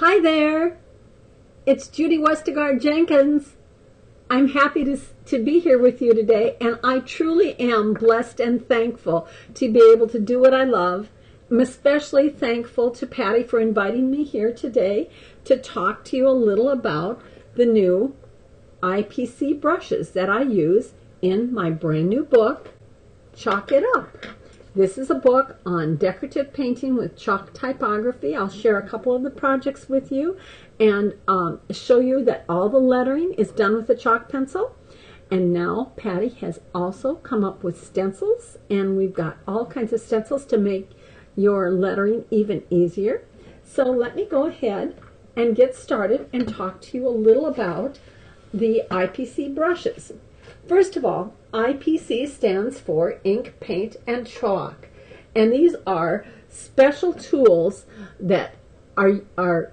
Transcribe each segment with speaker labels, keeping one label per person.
Speaker 1: Hi there, it's Judy Westergaard Jenkins. I'm happy to be here with you today, and I truly am blessed and thankful to be able to do what I love. I'm especially thankful to Patty for inviting me here today to talk to you a little about the new IPC brushes that I use in my brand new book, Chalk It Up. This is a book on decorative painting with chalk typography. I'll share a couple of the projects with you and show you that all the lettering is done with a chalk pencil. And now Patty has also come up with stencils, and we've got all kinds of stencils to make your lettering even easier. So let me go ahead and get started and talk to you a little about the IPC brushes. First of all, IPC stands for ink, paint, and chalk. And these are special tools that are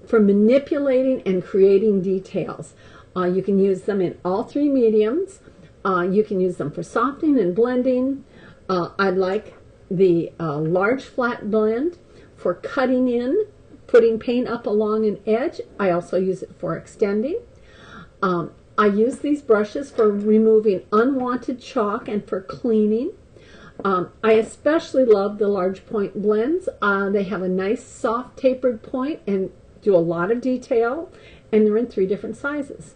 Speaker 1: for manipulating and creating details. You can use them in all three mediums. You can use them for softening and blending. I like the large flat blend for cutting in, putting paint up along an edge. I also use it for extending. I use these brushes for removing unwanted chalk and for cleaning. I especially love the large point blends. They have a nice soft tapered point and do a lot of detail, and they're in 3 different sizes.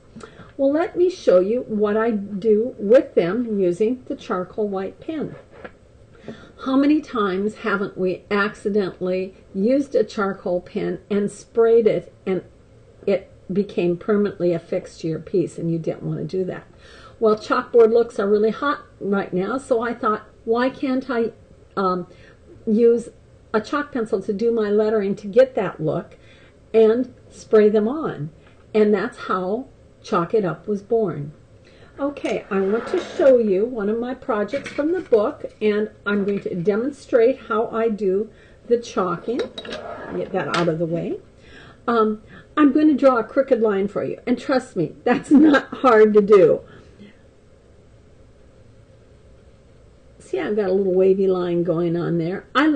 Speaker 1: Well, let me show you what I do with them using the charcoal white pen. How many times haven't we accidentally used a charcoal pen and sprayed it and it became permanently affixed to your piece, and you didn't want to do that? Well, chalkboard looks are really hot right now, so I thought, why can't I use a chalk pencil to do my lettering to get that look and spray them on? And that's how Chalk It Up was born. Okay, I want to show you one of my projects from the book, and I'm going to demonstrate how I do the chalking. Get that out of the way. I'm going to draw a crooked line for you, and trust me, that's not hard to do. See, I've got a little wavy line going on there. I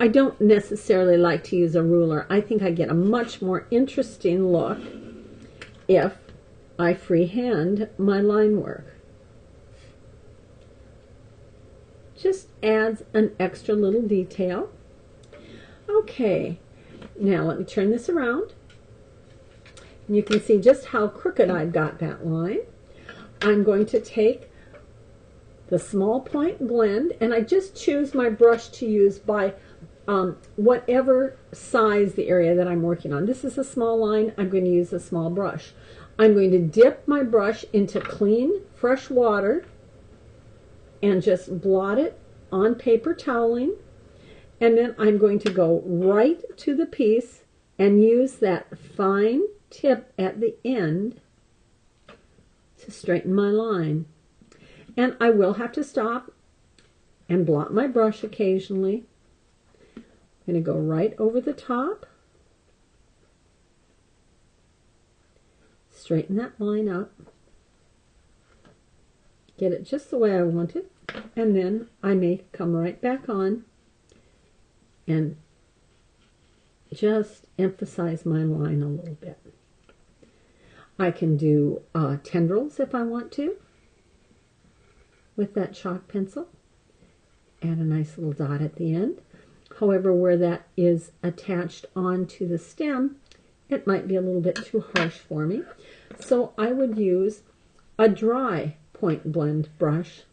Speaker 1: don't necessarily like to use a ruler. I think I get a much more interesting look if I freehand my line work. Just adds an extra little detail. Okay, now let me turn this around. And you can see just how crooked I've got that line. I'm going to take the small point blend, and I just choose my brush to use by whatever size the area that I'm working on. This is a small line. I'm going to use a small brush. I'm going to dip my brush into clean, fresh water and just blot it on paper toweling. And then I'm going to go right to the piece and use that fine tip at the end to straighten my line. And I will have to stop and blot my brush occasionally. I'm going to go right over the top. Straighten that line up. Get it just the way I want it. And then I may come right back on and just emphasize my line a little bit. I can do tendrils if I want to with that chalk pencil. Add a nice little dot at the end. However, where that is attached onto the stem, it might be a little bit too harsh for me. So I would use a dry point blend brush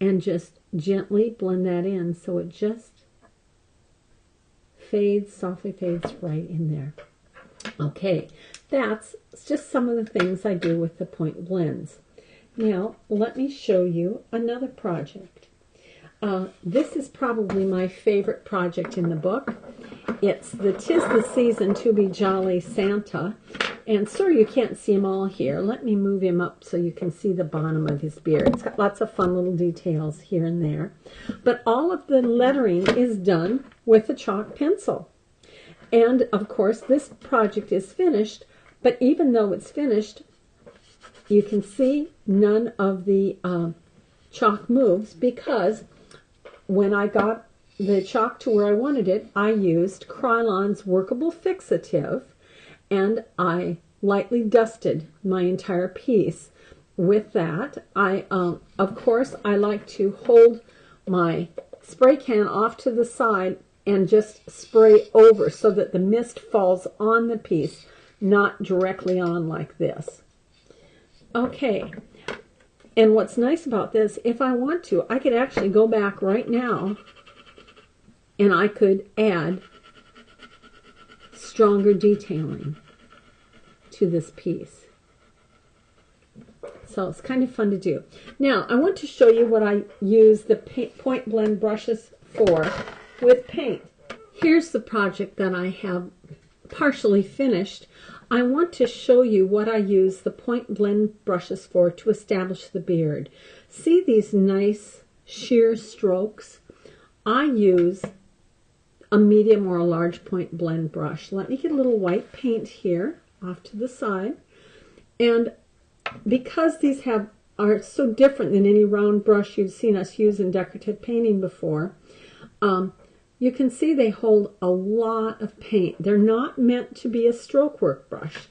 Speaker 1: and just gently blend that in so it just softly fades right in there. Okay, that's just some of the things I do with the point blends. Now, let me show you another project. This is probably my favorite project in the book. It's the 'Tis the Season to Be Jolly Santa. And sir, you can't see him all here. Let me move him up so you can see the bottom of his beard. It's got lots of fun little details here and there. But all of the lettering is done with a chalk pencil. And of course, this project is finished, but even though it's finished, you can see none of the chalk moves, because when I got the chalk to where I wanted it, I used Krylon's Workable Fixative, and I lightly dusted my entire piece with that. Of course, I like to hold my spray can off to the side and just spray over so that the mist falls on the piece, not directly on like this. Okay, and what's nice about this, if I want to, I could actually go back right now and I could add stronger detailing to this piece. So it's kind of fun to do. Now, I want to show you what I use the point blend brushes for with paint. Here's the project that I have partially finished. I want to show you what I use the point blend brushes for to establish the beard. See these nice sheer strokes? I use a medium or a large point blend brush. Let me get a little white paint here off to the side. And because these are so different than any round brush you've seen us use in decorative painting before, you can see they hold a lot of paint. They're not meant to be a stroke work brush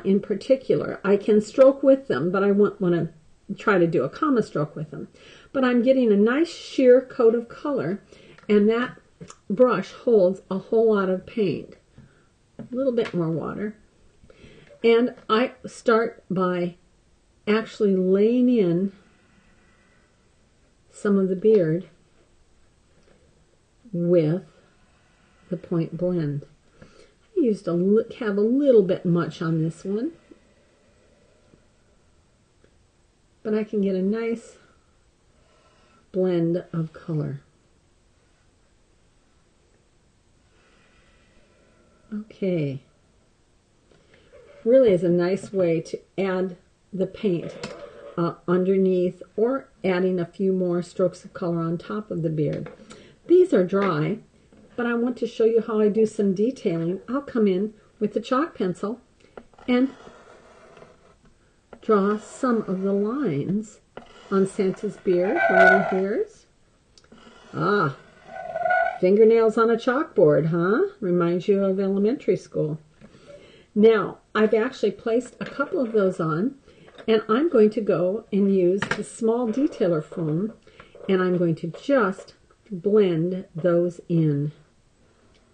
Speaker 1: in particular. I can stroke with them, but I want to try to do a comma stroke with them. But I'm getting a nice sheer coat of color, and that brush holds a whole lot of paint. A little bit more water. And I start by actually laying in some of the beard with the point blend. I have a little bit much on this one, but I can get a nice blend of color. Okay. Really is a nice way to add the paint underneath, or adding a few more strokes of color on top of the beard. These are dry, but I want to show you how I do some detailing. I'll come in with the chalk pencil and draw some of the lines on Santa's beard, her little hairs. Ah, fingernails on a chalkboard, huh? Reminds you of elementary school. Now, I've actually placed a couple of those on, and I'm going to go and use the small detailer foam, and I'm going to just blend those in.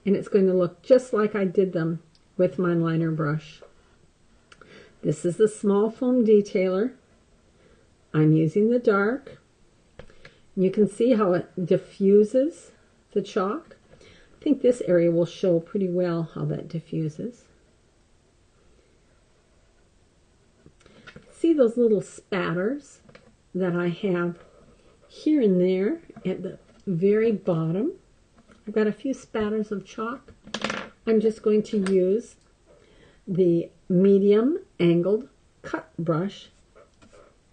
Speaker 1: And it's going to look just like I did them with my liner brush. This is the small foam detailer. I'm using the dark. You can see how it diffuses the chalk. I think this area will show pretty well how that diffuses. See those little spatters that I have here and there at the very bottom? I've got a few spatters of chalk. I'm just going to use the medium angled cut brush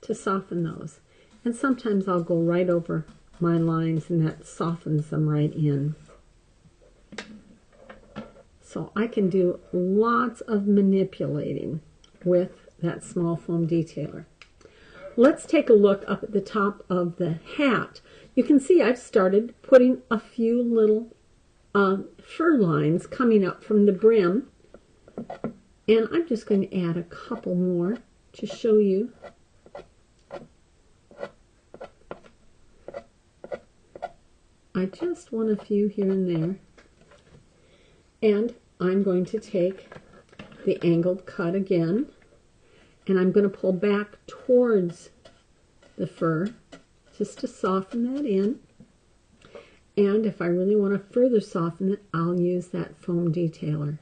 Speaker 1: to soften those. And sometimes I'll go right over my lines, and that softens them right in. So I can do lots of manipulating with that small foam detailer. Let's take a look up at the top of the hat. You can see I've started putting a few little fur lines coming up from the brim, and I'm just going to add a couple more to show you. I just want a few here and there, and I'm going to take the angled cut again, and I'm going to pull back towards the fur just to soften that in. And if I really want to further soften it, I'll use that foam detailer.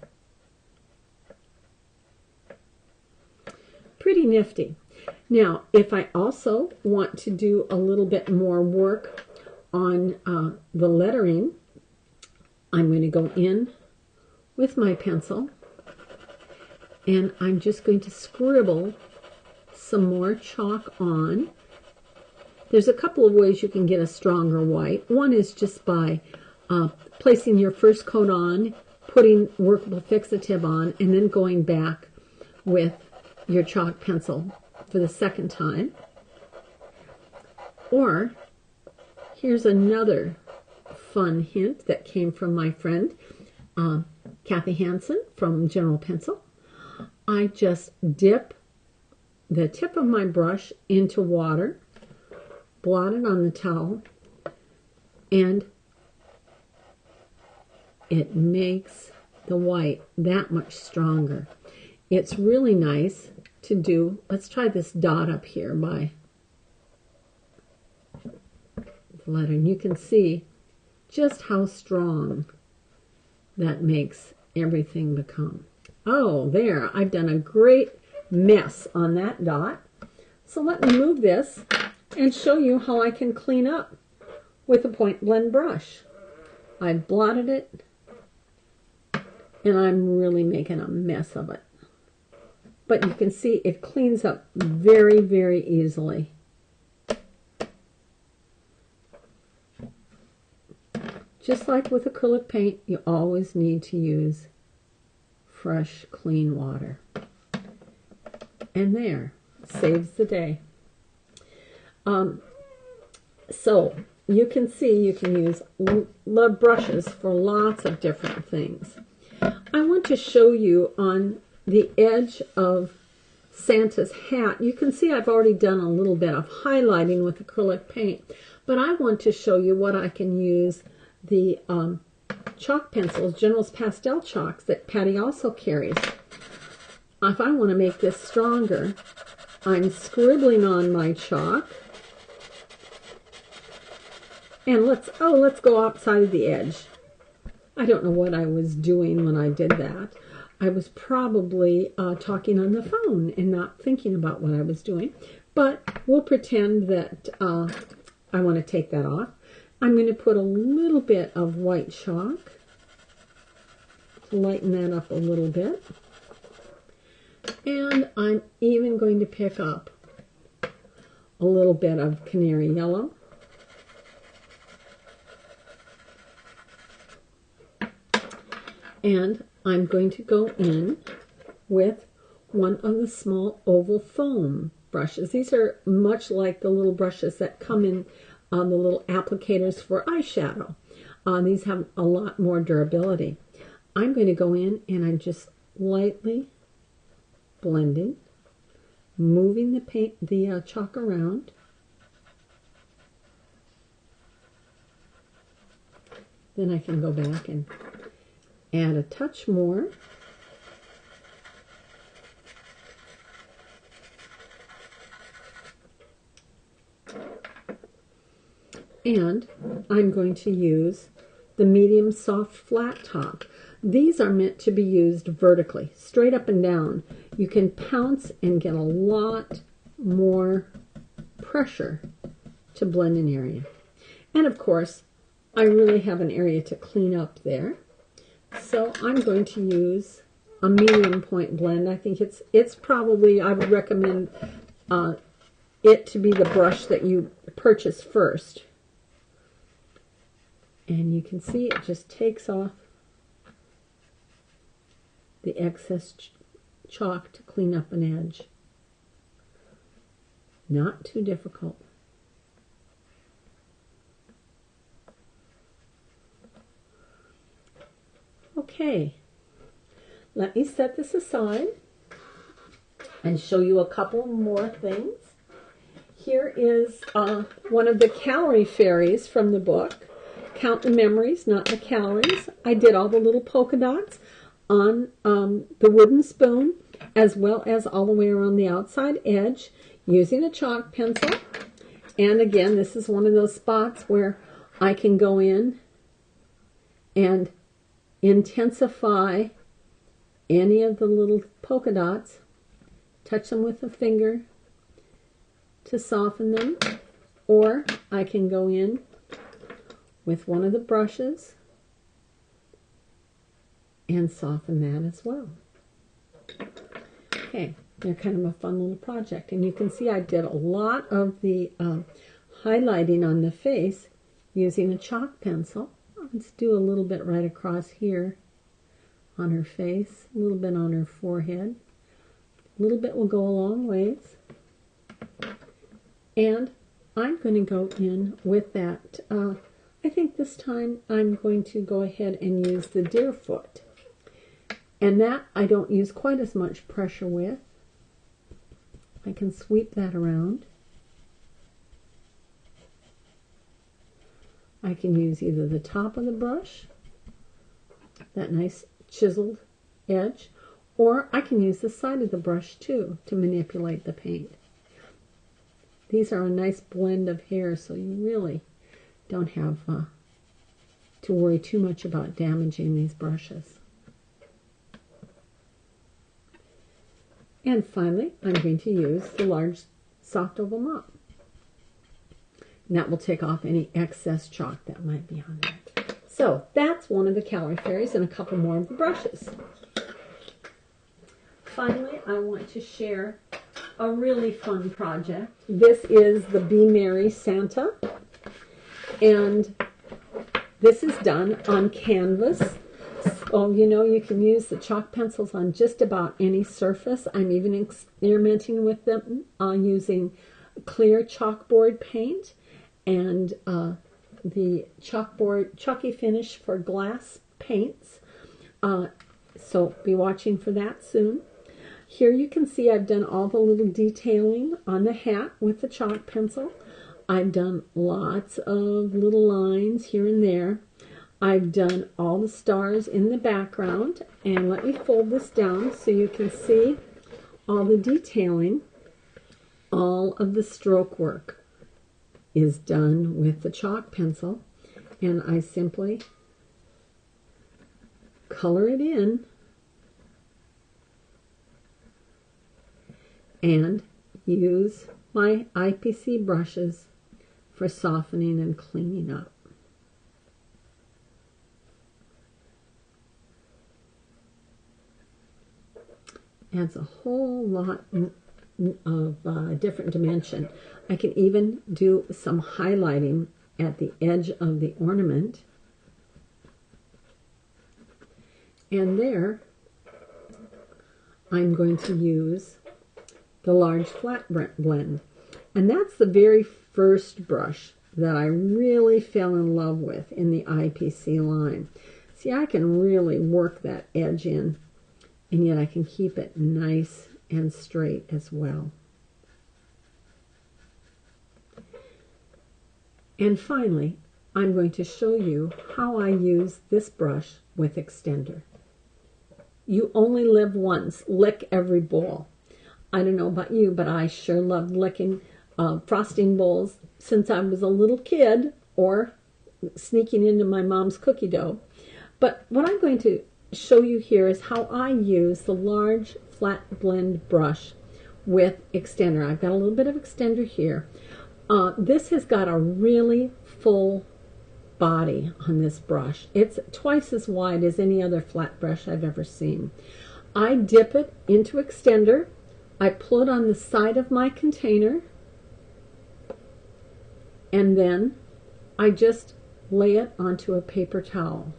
Speaker 1: Pretty nifty. Now, if I also want to do a little bit more work on the lettering, I'm going to go in with my pencil, and I'm just going to scribble some more chalk on. There's a couple of ways you can get a stronger white. One is just by placing your first coat on, putting Workable Fixative on, and then going back with your chalk pencil for the second time. Or here's another fun hint that came from my friend Kathy Hansen from General Pencil. I just dip the tip of my brush into water, blot it on the towel, and it makes the white that much stronger. It's really nice to do. Let's try this dot up here by the letter, and you can see just how strong that makes everything become. Oh, there, I've done a great mess on that dot. So let me move this and show you how I can clean up with a point blend brush. I blotted it, and I'm really making a mess of it. But you can see it cleans up very, very easily. Just like with acrylic paint, you always need to use fresh, clean water. And there, saves the day. So you can see you can use brushes for lots of different things. I want to show you on the edge of Santa's hat. You can see I've already done a little bit of highlighting with acrylic paint, but I want to show you what I can use the chalk pencils, General's pastel chalks that Patty also carries. If I want to make this stronger, I'm scribbling on my chalk. And let's go outside of the edge. I don't know what I was doing when I did that. I was probably talking on the phone and not thinking about what I was doing. But we'll pretend that I want to take that off. I'm going to put a little bit of white chalk. Lighten that up a little bit. And I'm even going to pick up a little bit of canary yellow. And I'm going to go in with one of the small oval foam brushes. These are much like the little brushes that come in the little applicators for eyeshadow. These have a lot more durability. I'm going to go in and I'm just lightly blending, moving the chalk around. Then I can go back and add a touch more. And I'm going to use the medium soft flat top. These are meant to be used vertically, straight up and down. You can pounce and get a lot more pressure to blend an area. And of course, I really have an area to clean up there. So I'm going to use a medium point blend. I think it's probably, I would recommend it to be the brush that you purchase first. And you can see it just takes off the excess chalk to clean up an edge. Not too difficult. Okay, let me set this aside and show you a couple more things. Here is one of the calorie fairies from the book. Count the memories, not the calories. I did all the little polka dots on the wooden spoon, as well as all the way around the outside edge, using a chalk pencil. And again, this is one of those spots where I can go in and intensify any of the little polka dots, touch them with a finger to soften them, or I can go in with one of the brushes and soften that as well. Okay, they're kind of a fun little project. And you can see I did a lot of the highlighting on the face using a chalk pencil. Let's do a little bit right across here on her face, a little bit on her forehead. A little bit will go a long ways. And I'm going to go in with that I think this time I'm going to go ahead and use the deer foot. And that I don't use quite as much pressure with. I can sweep that around. I can use either the top of the brush, that nice chiseled edge, or I can use the side of the brush too to manipulate the paint. These are a nice blend of hair, so you really don't have to worry too much about damaging these brushes. And finally, I'm going to use the large soft oval mop. And that will take off any excess chalk that might be on it. So that's one of the Calorie Fairies and a couple more of the brushes. Finally, I want to share a really fun project. This is the Be Merry Santa. And this is done on canvas. So, you know, you can use the chalk pencils on just about any surface. I'm even experimenting with them using clear chalkboard paint and the chalky finish for glass paints. So be watching for that soon. Here you can see I've done all the little detailing on the hat with the chalk pencil. I've done lots of little lines here and there. I've done all the stars in the background. And let me fold this down so you can see all the detailing. All of the stroke work is done with the chalk pencil. And I simply color it in and use my IPC brushes for softening and cleaning up. Adds a whole lot of different dimension. I can even do some highlighting at the edge of the ornament. And there, I'm going to use the large flat blend. And that's the very first brush that I really fell in love with in the IPC line. See, I can really work that edge in, and yet I can keep it nice and straight as well. And finally, I'm going to show you how I use this brush with extender. You only live once. Lick every bowl. I don't know about you, but I sure loved licking frosting bowls since I was a little kid, or sneaking into my mom's cookie dough. But what I'm going to show you here is how I use the large flat blend brush with extender. I've got a little bit of extender here. This has got a really full body on this brush. It's twice as wide as any other flat brush I've ever seen. I dip it into extender. I pull it on the side of my container, and then I just lay it onto a paper towel.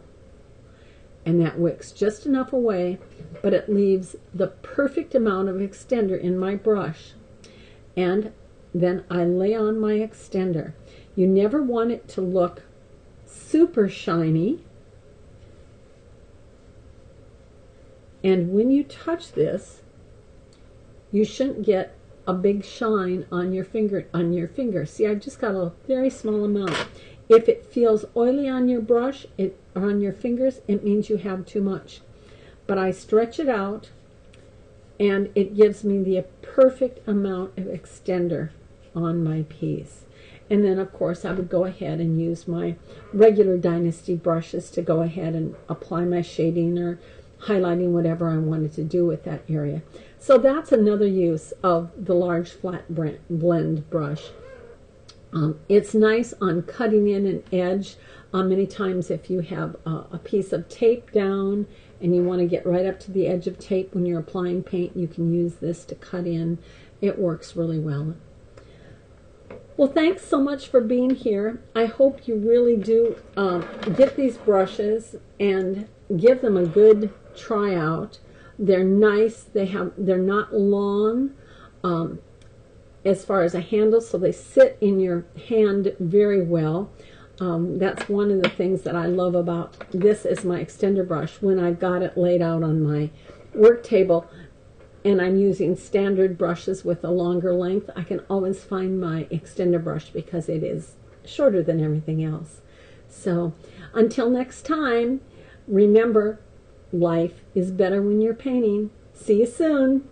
Speaker 1: And that wicks just enough away, but it leaves the perfect amount of extender in my brush. And then I lay on my extender. You never want it to look super shiny. And when you touch this, you shouldn't get a big shine on your finger. See, I just got a very small amount. If it feels oily on your brush or on your fingers, it means you have too much. But I stretch it out, and it gives me the perfect amount of extender on my piece. And then, of course, I would go ahead and use my regular Dynasty brushes to go ahead and apply my shading or highlighting, whatever I wanted to do with that area. So that's another use of the large flat blend brush. It's nice on cutting in an edge. Many times if you have a piece of tape down and you want to get right up to the edge of tape when you're applying paint, you can use this to cut in. It works really well. Well, thanks so much for being here. I hope you really do get these brushes and give them a good try out. They're nice. They're not long as far as a handle, so they sit in your hand very well. That's one of the things that I love about this is my extender brush. When I've got it laid out on my work table and I'm using standard brushes with a longer length, I can always find my extender brush because it is shorter than everything else. So until next time, remember, life is better when you're painting. See you soon.